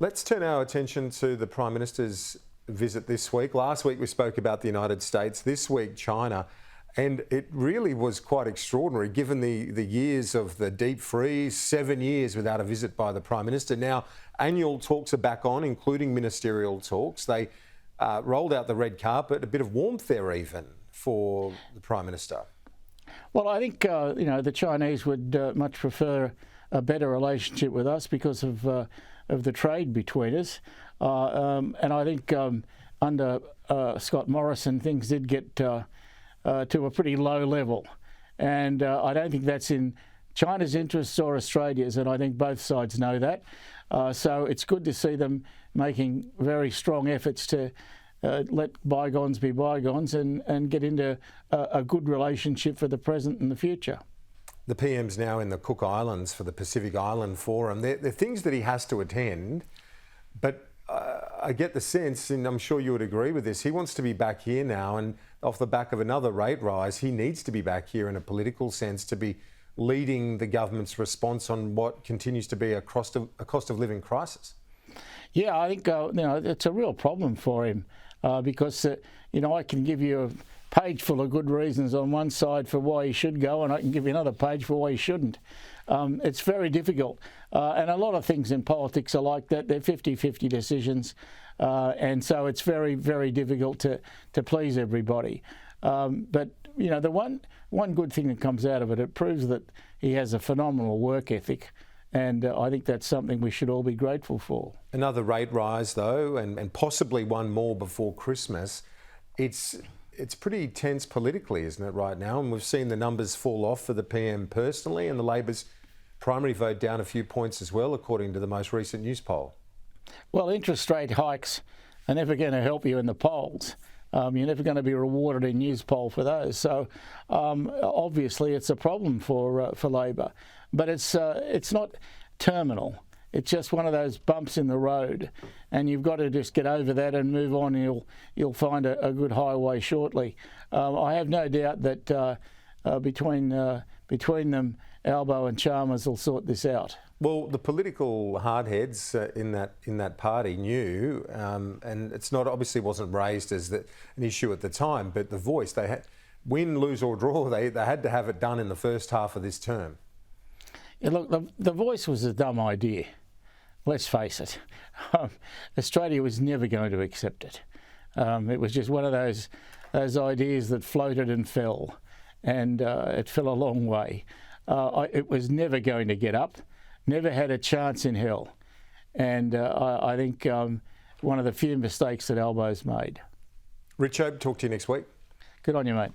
Let's turn our attention to the Prime Minister's visit this week. Last week we spoke about the United States, this week China, and it really was quite extraordinary given the years of the deep freeze, 7 years without a visit by the Prime Minister. Now, annual talks are back on, including ministerial talks. They rolled out the red carpet, a bit of warmth there even for the Prime Minister. Well, I think, the Chinese would much prefer a better relationship with us because of the trade between us. And I think under Scott Morrison, things did get to a pretty low level. And I don't think that's in China's interests or Australia's, and I think both sides know that. So it's good to see them making very strong efforts to let bygones be bygones and get into a good relationship for the present and the future. The PM's now in the Cook Islands for the Pacific Island Forum. They're things that he has to attend, but I get the sense, and I'm sure you would agree with this, he wants to be back here now, and off the back of another rate rise, he needs to be back here in a political sense to be leading the government's response on what continues to be a cost of living crisis. Yeah, I think it's a real problem for him because I can give you a page full of good reasons on one side for why he should go, and I can give you another page for why he shouldn't. It's very difficult, and a lot of things in politics are like that. They're 50-50 decisions, and so it's very, very difficult to please everybody. But the one good thing that comes out of it, it proves that he has a phenomenal work ethic, and I think that's something we should all be grateful for. Another rate rise, though, and possibly one more before Christmas. It's pretty tense politically, isn't it, right now? And we've seen the numbers fall off for the PM personally, and the Labor's primary vote down a few points as well, according to the most recent news poll. Well, interest rate hikes are never going to help you in the polls. You're never going to be rewarded in news poll for those. So obviously it's a problem for Labor, but it's not terminal. It's just one of those bumps in the road, and you've got to just get over that and move on, and you'll find a good highway shortly. I have no doubt that between them, Albo and Chalmers will sort this out. Well, the political hardheads in that party knew, and it's not obviously wasn't raised as an issue at the time, but the voice, they had win, lose or draw, they had to have it done in the first half of this term. Yeah, look, the voice was a dumb idea. Let's face it. Australia was never going to accept it. It was just one of those ideas that floated and fell, and it fell a long way. It was never going to get up, never had a chance in hell, and I think one of the few mistakes that Albo's made. Richo, talk to you next week. Good on you, mate.